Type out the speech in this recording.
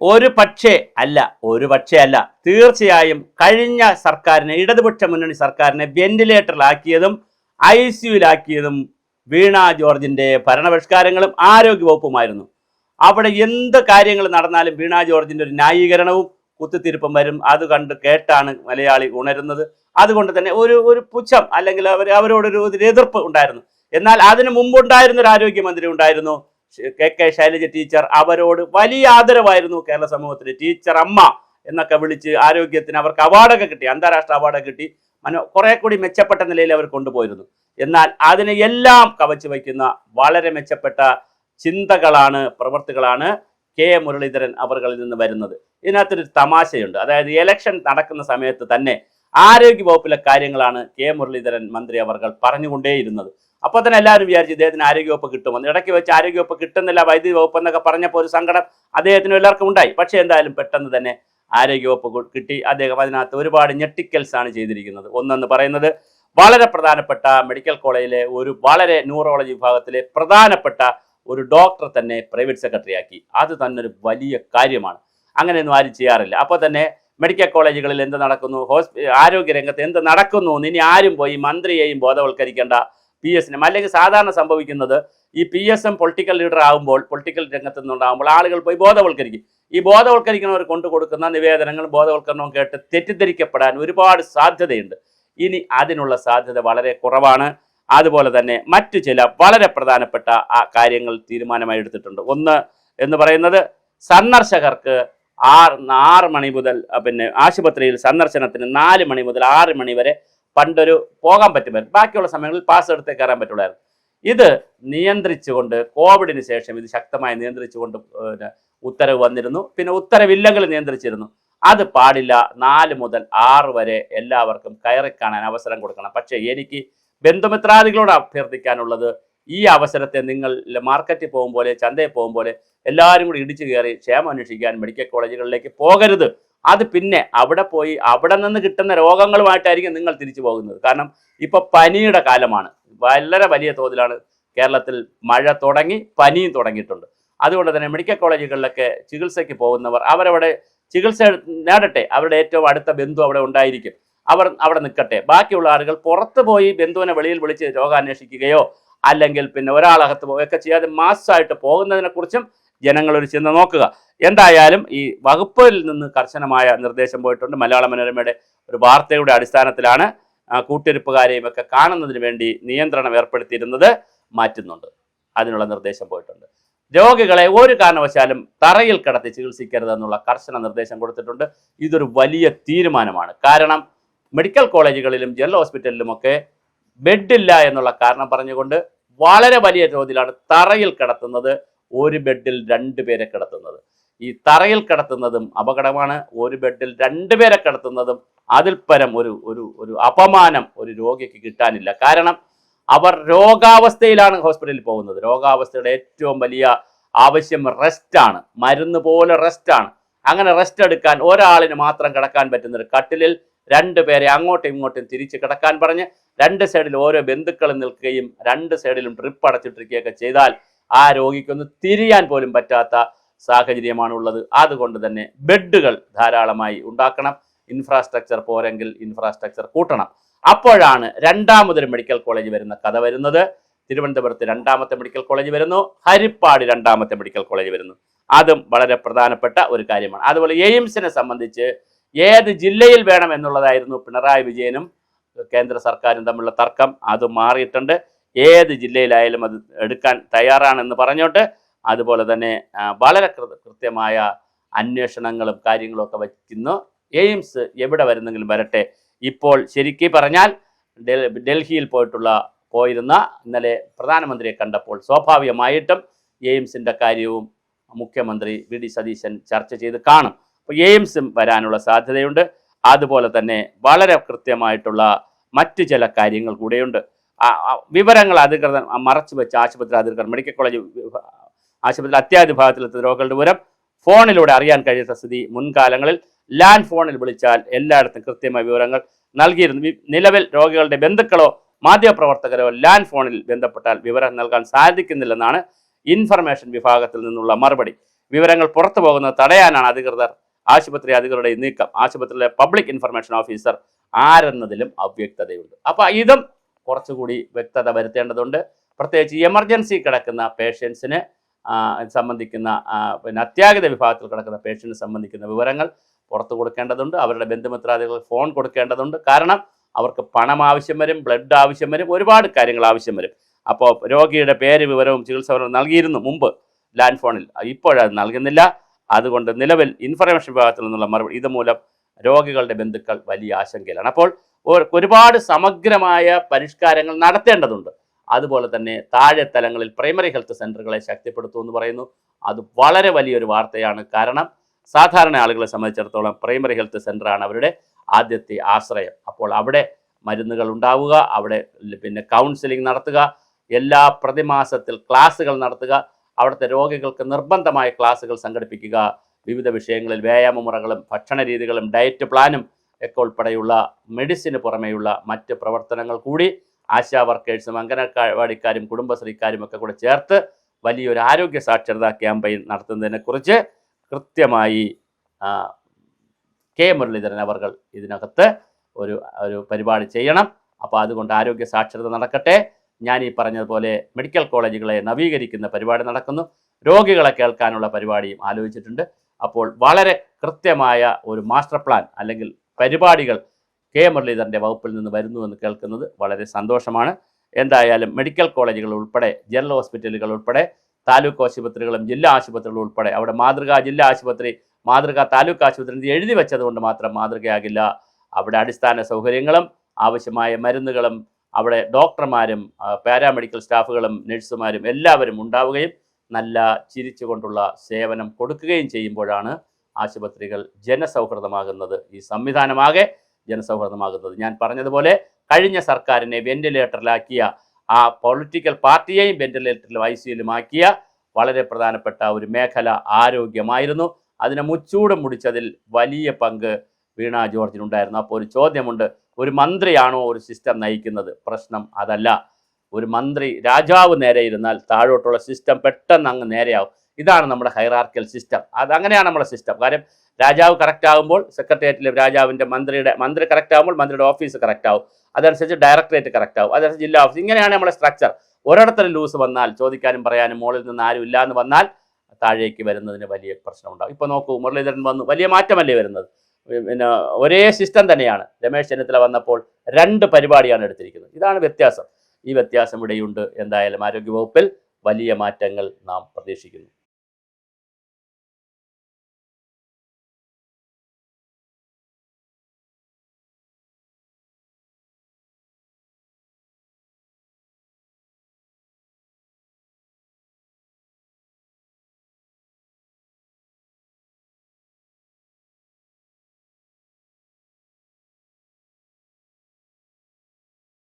ഒരു പക്ഷേ അല്ല തീർച്ചയായും കഴിഞ്ഞ സർക്കാരിനെ, ഇടതുപക്ഷ മുന്നണി സർക്കാരിനെ വെന്റിലേറ്ററിലാക്കിയതും ICUലാക്കിയതും വീണ ജോർജിന്റെ ഭരണപരിഷ്കാരങ്ങളും ആരോഗ്യവകുപ്പുമായിരുന്നു. അവിടെ എന്ത് കാര്യങ്ങൾ നടന്നാലും വീണ ജോർജിന്റെ ഒരു ന്യായീകരണവും കുത്തിത്തിരിപ്പും വരും. അത് കണ്ട് കേട്ടാണ് മലയാളി ഉണരുന്നത്. അതുകൊണ്ട് തന്നെ ഒരു പുച്ഛം അല്ലെങ്കിൽ അവരോടൊരു എതിർപ്പ് ഉണ്ടായിരുന്നു. എന്നാൽ അതിനു മുമ്പുണ്ടായിരുന്ന ഒരു ആരോഗ്യമന്ത്രി ഉണ്ടായിരുന്നു, KK ശൈലജ ടീച്ചർ. അവരോട് വലിയ ആദരവായിരുന്നു കേരള സമൂഹത്തിന്. ടീച്ചർ അമ്മ എന്നൊക്കെ വിളിച്ച് ആരോഗ്യത്തിന് അവർക്ക് അവാർഡൊക്കെ കിട്ടി, അന്താരാഷ്ട്ര അവാർഡൊക്കെ കിട്ടി. കുറെ കൂടി മെച്ചപ്പെട്ട നിലയിൽ അവർ കൊണ്ടുപോയിരുന്നു. എന്നാൽ അതിനെ എല്ലാം കവച്ചു വയ്ക്കുന്ന വളരെ മെച്ചപ്പെട്ട ചിന്തകളാണ്, പ്രവൃത്തികളാണ് K മുരളീധരൻ അവർകളിൽ നിന്ന് വരുന്നത്. ഇതിനകത്തൊരു തമാശയുണ്ട്. അതായത് ഇലക്ഷൻ നടക്കുന്ന സമയത്ത് തന്നെ ആരോഗ്യ വകുപ്പിലെ കാര്യങ്ങളാണ് K മുരളീധരൻ മന്ത്രി അവർകൾ പറഞ്ഞുകൊണ്ടേയിരുന്നത്. അപ്പോൾ തന്നെ എല്ലാവരും വിചാരിച്ചു ഇദ്ദേഹത്തിന് ആരോഗ്യവകുപ്പ് കിട്ടുമെന്ന്. ഇടയ്ക്ക് വെച്ച് ആരോഗ്യവകുപ്പ് കിട്ടുന്നില്ല, വൈദ്യുതി വകുപ്പ് എന്നൊക്കെ പറഞ്ഞപ്പോൾ ഒരു സങ്കടം അദ്ദേഹത്തിനും എല്ലാവർക്കും ഉണ്ടായി. പക്ഷേ എന്തായാലും പെട്ടെന്ന് തന്നെ ആരോഗ്യവകുപ്പ് കിട്ടി. അദ്ദേഹം അതിനകത്ത് ഒരുപാട് ഞെട്ടിക്കൽസ് ആണ് ചെയ്തിരിക്കുന്നത്. ഒന്നെന്ന് പറയുന്നത് വളരെ പ്രധാനപ്പെട്ട മെഡിക്കൽ കോളേജിലെ ഒരു വളരെ ന്യൂറോളജി വിഭാഗത്തിലെ പ്രധാനപ്പെട്ട ഒരു ഡോക്ടർ തന്നെ പ്രൈവറ്റ് സെക്രട്ടറി ആക്കി. അത് തന്നെ ഒരു വലിയ കാര്യമാണ്. അങ്ങനെയൊന്നും ആരും ചെയ്യാറില്ല. അപ്പോൾ തന്നെ മെഡിക്കൽ കോളേജുകളിൽ എന്ത് നടക്കുന്നു, ആരോഗ്യരംഗത്ത് എന്ത് നടക്കുന്നു എന്ന് ഇനി ആരും പോയി മന്ത്രിയെയും ബോധവൽക്കരിക്കേണ്ട, PSനും. അല്ലെങ്കിൽ സാധാരണ സംഭവിക്കുന്നത് ഈ PSM പൊളിറ്റിക്കൽ ലീഡർ ആകുമ്പോൾ, പൊളിറ്റിക്കൽ രംഗത്ത് നിന്നുണ്ടാകുമ്പോൾ ആളുകൾ പോയി ബോധവൽക്കരിക്കും. ഈ ബോധവൽക്കരിക്കുന്നവർ കൊണ്ടുകൊടുക്കുന്ന നിവേദനങ്ങളും ബോധവൽക്കരണവും കേട്ട് തെറ്റിദ്ധരിക്കപ്പെടാൻ ഒരുപാട് സാധ്യതയുണ്ട്. ഇനി അതിനുള്ള സാധ്യത വളരെ കുറവാണ്. അതുപോലെ തന്നെ മറ്റു ചില വളരെ പ്രധാനപ്പെട്ട കാര്യങ്ങൾ തീരുമാനമായി എടുത്തിട്ടുണ്ട്. ഒന്ന് എന്ന് പറയുന്നത് സന്ദർശകർക്ക് 6 മണി മുതൽ ആശുപത്രിയിൽ സന്ദർശനത്തിന് 4 മണി മുതൽ 6 മണി വരെ പണ്ടൊരു പോകാൻ പറ്റുമായിരുന്നു. ബാക്കിയുള്ള സമയങ്ങളിൽ പാസ് എടുത്തേ കയറാൻ പറ്റുള്ളായിരുന്നു. ഇത് നിയന്ത്രിച്ചുകൊണ്ട് കോവിഡിന് ശേഷം ഇത് ശക്തമായി നിയന്ത്രിച്ചുകൊണ്ട് ഉത്തരവ് വന്നിരുന്നു. പിന്നെ ഉത്തരവില്ലെങ്കിൽ നിയന്ത്രിച്ചിരുന്നു. അത് പാടില്ല. 4 മുതൽ 6 വരെ എല്ലാവർക്കും കയറിക്കാണാൻ അവസരം കൊടുക്കണം. പക്ഷേ എനിക്ക് ബന്ധുമിത്രാദികളോട് അഭ്യർത്ഥിക്കാനുള്ളത്, ഈ അവസരത്തെ നിങ്ങൾ മാർക്കറ്റിൽ പോകും പോലെ, ചന്തയിൽ പോകും പോലെ എല്ലാവരും കൂടി ഇടിച്ചു കയറി ക്ഷേമം അന്വേഷിക്കാൻ മെഡിക്കൽ കോളേജുകളിലേക്ക് പോകരുത്. അത് പിന്നെ അവിടെ പോയി അവിടെ നിന്ന് കിട്ടുന്ന രോഗങ്ങളുമായിട്ടായിരിക്കും നിങ്ങൾ തിരിച്ചു പോകുന്നത്. കാരണം ഇപ്പോൾ പനിയുടെ കാലമാണ്. വളരെ വലിയ തോതിലാണ് കേരളത്തിൽ മഴ തുടങ്ങി, പനിയും തുടങ്ങിയിട്ടുണ്ട്. അതുകൊണ്ട് തന്നെ മെഡിക്കൽ കോളേജുകളിലൊക്കെ ചികിത്സയ്ക്ക് പോകുന്നവർ അവരവിടെ ചികിത്സ നേടട്ടെ. അവരുടെ ഏറ്റവും അടുത്ത ബന്ധു അവിടെ ഉണ്ടായിരിക്കും, അവർ അവിടെ നിൽക്കട്ടെ. ബാക്കിയുള്ള ആളുകൾ പുറത്ത് പോയി ബന്ധുവിനെ വെളിയിൽ വിളിച്ച് രോഗാന്വേഷിക്കുകയോ അല്ലെങ്കിൽ പിന്നെ ഒരാളകത്ത് പോവുകയൊക്കെ ചെയ്യാതെ മാസ്സായിട്ട് പോകുന്നതിനെക്കുറിച്ചും ജനങ്ങളൊരു ചിന്ത നോക്കുക. എന്തായാലും ഈ വകുപ്പിൽ നിന്ന് കർശനമായ നിർദ്ദേശം പോയിട്ടുണ്ട്. മലയാള മനോരമയുടെ ഒരു വാർത്തയുടെ അടിസ്ഥാനത്തിലാണ് കൂട്ടിരിപ്പുകാരെയും ഒക്കെ കാണുന്നതിന് വേണ്ടി നിയന്ത്രണം ഏർപ്പെടുത്തിയിരുന്നത് മാറ്റുന്നുണ്ട്. അതിനുള്ള നിർദ്ദേശം പോയിട്ടുണ്ട്. രോഗികളെ ഒരു കാരണവശാലും തറയിൽ കിടത്തി ചികിത്സിക്കരുതെന്നുള്ള കർശന നിർദ്ദേശം കൊടുത്തിട്ടുണ്ട്. ഇതൊരു വലിയ തീരുമാനമാണ്. കാരണം മെഡിക്കൽ കോളേജുകളിലും ജനറൽ ഹോസ്പിറ്റലിലുമൊക്കെ ബെഡില്ല എന്നുള്ള കാരണം പറഞ്ഞുകൊണ്ട് വളരെ വലിയ തോതിലാണ് തറയിൽ കിടത്തുന്നത്. ഒരു ബെഡിൽ 2 പേരെ കിടത്തുന്നത്. ഈ തറയിൽ കിടത്തുന്നതും അപകടമാണ്. ഒരു ബെഡിൽ 2 പേരെ കിടത്തുന്നതും അതിൽ പരം ഒരു അപമാനം ഒരു രോഗിക്ക് കിട്ടാനില്ല. കാരണം അവർ രോഗാവസ്ഥയിലാണ് ഹോസ്പിറ്റലിൽ പോകുന്നത്. രോഗാവസ്ഥയുടെ ഏറ്റവും വലിയ ആവശ്യം റെസ്റ്റാണ്. മരുന്ന് പോലെ റെസ്റ്റാണ്. അങ്ങനെ റെസ്റ്റ് എടുക്കാൻ ഒരാളിന് മാത്രം കിടക്കാൻ പറ്റുന്നൊരു കട്ടിലിൽ 2 പേരെ അങ്ങോട്ടും ഇങ്ങോട്ടും തിരിച്ച് കിടക്കാൻ പറഞ്ഞ് 2 സൈഡിൽ ഓരോ ബന്ധുക്കളും നിൽക്കുകയും 2 സൈഡിലും ഡ്രിപ്പ് അടച്ചിട്ടിരിക്കുകയൊക്കെ ചെയ്താൽ ആ രോഗിക്കൊന്ന് തിരിയാൻ പോലും പറ്റാത്ത സാഹചര്യമാണുള്ളത്. അതുകൊണ്ട് തന്നെ ബെഡുകൾ ധാരാളമായി ഉണ്ടാക്കണം. ഇൻഫ്രാസ്ട്രക്ചർ പോരെങ്കിൽ ഇൻഫ്രാസ്ട്രക്ചർ കൂട്ടണം. അപ്പോഴാണ് രണ്ടാമതൊരു മെഡിക്കൽ കോളേജ് വരുന്ന കഥ വരുന്നത്. തിരുവനന്തപുരത്ത് 2ാമത്തെ മെഡിക്കൽ കോളേജ് വരുന്നു. ഹരിപ്പാട് 2ാമത്തെ മെഡിക്കൽ കോളേജ് വരുന്നു. അതും വളരെ പ്രധാനപ്പെട്ട ഒരു കാര്യമാണ്. അതുപോലെ എയിംസിനെ സംബന്ധിച്ച് ഏത് ജില്ലയിൽ വേണം എന്നുള്ളതായിരുന്നു പിണറായി വിജയനും കേന്ദ്ര സർക്കാരും തമ്മിലുള്ള തർക്കം. അത് മാറിയിട്ടുണ്ട്. ഏത് ജില്ലയിലായാലും അത് എടുക്കാൻ തയ്യാറാണെന്ന് പറഞ്ഞോട്ട് അതുപോലെ തന്നെ വളരെ കൃത്യമായ അന്വേഷണങ്ങളും കാര്യങ്ങളും ഒക്കെ വയ്ക്കുന്നു. എയിംസ് എവിടെ വരുന്നെങ്കിലും വരട്ടെ. ഇപ്പോൾ ശരിക്കും പറഞ്ഞാൽ ഡൽഹിയിൽ പോയിരുന്ന ഇന്നലെ പ്രധാനമന്ത്രിയെ കണ്ടപ്പോൾ സ്വാഭാവികമായിട്ടും എയിംസിൻ്റെ കാര്യവും മുഖ്യമന്ത്രി VD സതീശൻ ചർച്ച ചെയ്ത് കാണും. അപ്പോൾ എയിംസും വരാനുള്ള സാധ്യതയുണ്ട്. അതുപോലെ തന്നെ വളരെ കൃത്യമായിട്ടുള്ള മറ്റു ചില കാര്യങ്ങൾ കൂടെയുണ്ട്. വിവരങ്ങൾ അധികൃതർ മറച്ചു വെച്ച ആശുപത്രി അധികൃതർ മെഡിക്കൽ കോളേജ് ആശുപത്രി അത്യാവിഭാഗത്തിലെത്തുന്ന രോഗികളുടെ വിവരം ഫോണിലൂടെ അറിയാൻ കഴിയാത്ത സ്ഥിതി മുൻകാലങ്ങളിൽ ലാൻഡ് ഫോണിൽ വിളിച്ചാൽ എല്ലായിടത്തും കൃത്യമായ വിവരങ്ങൾ നൽകിയിരുന്നു. നിലവിൽ രോഗികളുടെ ബന്ധുക്കളോ മാധ്യമപ്രവർത്തകരോ ലാൻഡ് ഫോണിൽ ബന്ധപ്പെട്ടാൽ വിവരം നൽകാൻ സാധിക്കുന്നില്ലെന്നാണ് ഇൻഫർമേഷൻ വിഭാഗത്തിൽ നിന്നുള്ള മറുപടി. വിവരങ്ങൾ പുറത്തു പോകുന്നത് തടയാനാണ് ആശുപത്രി അധികൃതരുടെ നീക്കം. ആശുപത്രിയിലെ പബ്ലിക് ഇൻഫർമേഷൻ ഓഫീസർ ആരെന്നതിലും അവ്യക്തതയുണ്ട്. അപ്പോൾ ഇതും കുറച്ചുകൂടി വ്യക്തത വരുത്തേണ്ടതുണ്ട്. പ്രത്യേകിച്ച് എമർജൻസി കിടക്കുന്ന പേഷ്യൻസിന് സംബന്ധിക്കുന്ന പിന്നെ അത്യാഹിത വിഭാഗത്തിൽ കിടക്കുന്ന പേഷ്യൻസിനെ സംബന്ധിക്കുന്ന വിവരങ്ങൾ പുറത്തു കൊടുക്കേണ്ടതുണ്ട്. അവരുടെ ബന്ധുമിത്രാദികൾക്ക് ഫോൺ കൊടുക്കേണ്ടതുണ്ട്. കാരണം അവർക്ക് പണം ആവശ്യം വരും, ബ്ലഡ് ആവശ്യം വരും, ഒരുപാട് കാര്യങ്ങൾ ആവശ്യം വരും. അപ്പോൾ രോഗിയുടെ പേര് വിവരവും ചികിത്സാ വിവരവും നൽകിയിരുന്നു മുമ്പ് ലാൻഡ് ഫോണിൽ, ഇപ്പോഴത് നൽകുന്നില്ല. അതുകൊണ്ട് നിലവിൽ ഇൻഫർമേഷൻ വിഭാഗത്തിൽ നിന്നുള്ള മറുപടി ഇതുമൂലം രോഗികളുടെ ബന്ധുക്കൾ വലിയ ആശങ്കയിലാണ്. അപ്പോൾ ഒരുപാട് സമഗ്രമായ പരിഷ്കാരങ്ങൾ നടത്തേണ്ടതുണ്ട്. അതുപോലെ തന്നെ താഴെ തലങ്ങളിൽ പ്രൈമറി ഹെൽത്ത് സെൻ്ററുകളെ ശക്തിപ്പെടുത്തുമെന്ന് പറയുന്നു. അത് വളരെ വലിയൊരു വാർത്തയാണ്. കാരണം സാധാരണ ആളുകളെ സംബന്ധിച്ചിടത്തോളം പ്രൈമറി ഹെൽത്ത് സെൻ്ററാണ് അവരുടെ ആദ്യത്തെ ആശ്രയം. അപ്പോൾ അവിടെ മരുന്നുകൾ ഉണ്ടാവുക, അവിടെ പിന്നെ കൗൺസിലിംഗ് നടത്തുക, എല്ലാ പ്രതിമാസത്തിൽ ക്ലാസ്സുകൾ നടത്തുക, അവിടുത്തെ രോഗികൾക്ക് നിർബന്ധമായ ക്ലാസ്സുകൾ സംഘടിപ്പിക്കുക, വിവിധ വിഷയങ്ങളിൽ വ്യായാമ മുറകളും ഭക്ഷണ രീതികളും ഡയറ്റ് പ്ലാനും ഒക്കെ ഉൾപ്പെടെയുള്ള മെഡിസിന് പുറമെയുള്ള മറ്റ് പ്രവർത്തനങ്ങൾ കൂടി ആശാ വർക്കേഴ്സും അംഗനവാടിക്കാരും കുടുംബശ്രീക്കാരും ഒക്കെ കൂടെ ചേർത്ത് വലിയൊരു ആരോഗ്യ സാക്ഷരതാ ക്യാമ്പയിൻ നടത്തുന്നതിനെക്കുറിച്ച് കൃത്യമായി കെ മുരളീധരൻ അവർ ഇതിനകത്ത് ഒരു പരിപാടി ചെയ്യണം. അപ്പോൾ അതുകൊണ്ട് ആരോഗ്യ സാക്ഷരത നടക്കട്ടെ. ഞാൻ ഈ പറഞ്ഞതുപോലെ മെഡിക്കൽ കോളേജുകളെ നവീകരിക്കുന്ന പരിപാടി നടക്കുന്നു. രോഗികളെ കേൾക്കാനുള്ള പരിപാടിയും ആലോചിച്ചിട്ടുണ്ട്. അപ്പോൾ വളരെ കൃത്യമായ ഒരു മാസ്റ്റർ പ്ലാൻ അല്ലെങ്കിൽ പരിപാടികൾ കെ മുരളീധരൻ്റെ വകുപ്പിൽ നിന്ന് വരുന്നുവെന്ന് കേൾക്കുന്നത് വളരെ സന്തോഷമാണ്. എന്തായാലും മെഡിക്കൽ കോളേജുകൾ ഉൾപ്പെടെ, ജനറൽ ഹോസ്പിറ്റലുകൾ ഉൾപ്പെടെ, താലൂക്ക് ആശുപത്രികളും ജില്ലാ ആശുപത്രികളും ഉൾപ്പെടെ, അവിടെ മാതൃകാ ജില്ലാ ആശുപത്രി, മാതൃകാ താലൂക്ക് ആശുപത്രി എഴുതി വെച്ചതുകൊണ്ട് മാത്രം മാതൃകയാകില്ല. അവിടെ അടിസ്ഥാന സൗകര്യങ്ങളും ആവശ്യമായ മരുന്നുകളും അവിടെ ഡോക്ടർമാരും പാരാമെഡിക്കൽ സ്റ്റാഫുകളും നഴ്സുമാരും എല്ലാവരും ഉണ്ടാവുകയും നല്ല ചിരിച്ചുകൊണ്ടുള്ള സേവനം കൊടുക്കുകയും ചെയ്യുമ്പോഴാണ് ആശുപത്രികൾ ജനസൗഹൃദമാകുന്നത്, ഈ സംവിധാനമാകെ ജനസൗഹൃദമാകുന്നത്. ഞാൻ പറഞ്ഞതുപോലെ കഴിഞ്ഞ സർക്കാരിനെ വെന്റിലേറ്ററിലാക്കിയ ആ പൊളിറ്റിക്കൽ പാർട്ടിയെയും വെന്റിലേറ്ററിലും ICUയിലുമാക്കിയ വളരെ പ്രധാനപ്പെട്ട ഒരു മേഖല ആരോഗ്യമായിരുന്നു. അതിനെ മുച്ചൂടും മുടിച്ചതിൽ വലിയ പങ്ക് വീണ ജോർജിനുണ്ടായിരുന്നു. അപ്പോൾ ഒരു ചോദ്യമുണ്ട്, ഒരു മന്ത്രിയാണോ ഒരു സിസ്റ്റം നയിക്കുന്നത്? പ്രശ്നം അതല്ല. ഒരു മന്ത്രി രാജാവ് നേരെ ഇരുന്നാൽ താഴോട്ടുള്ള സിസ്റ്റം പെട്ടെന്ന് അങ്ങ് നേരെയാവും. ഇതാണ് നമ്മുടെ ഹൈറാർക്കിയൽ സിസ്റ്റം. അതങ്ങനെയാണ് നമ്മുടെ സിസ്റ്റം. കാര്യം രാജാവ് കറക്റ്റ് ആകുമ്പോൾ സെക്രട്ടേറിയറ്റിലെ രാജാവിൻ്റെ മന്ത്രി കറക്റ്റ് ആകുമ്പോൾ മന്ത്രിയുടെ ഓഫീസ് കറക്റ്റ് ആവും, അതനുസരിച്ച് ഡയറക്ടറേറ്റ് കറക്റ്റ് ആവും, അതനുസരിച്ച് ജില്ലാ ഓഫീസ്. ഇങ്ങനെയാണ് നമ്മുടെ സ്ട്രക്ചർ. ഒരിടത്തൊരു ലൂസ് വന്നാൽ ചോദിക്കാനും പറയാനും മുകളിൽ നിന്ന് ആരും ഇല്ല എന്ന് വന്നാൽ താഴേക്ക് വരുന്നതിന് വലിയ പ്രശ്നമുണ്ടാകും. ഇപ്പോൾ നോക്കൂ, മുരളീധരൻ വന്നു, വലിയ മാറ്റമല്ലേ വരുന്നത്? പിന്നെ ഒരേ സിസ്റ്റം തന്നെയാണ്. രമേശ് ചെന്നിത്തല വന്നപ്പോൾ 2 പരിപാടിയാണ് എടുത്തിരിക്കുന്നത്. ഇതാണ് വ്യത്യാസം. ഈ വ്യത്യാസം ഇവിടെയുണ്ട്. എന്തായാലും ആരോഗ്യവകുപ്പിൽ വലിയ മാറ്റങ്ങൾ നാം പ്രതീക്ഷിക്കുന്നു.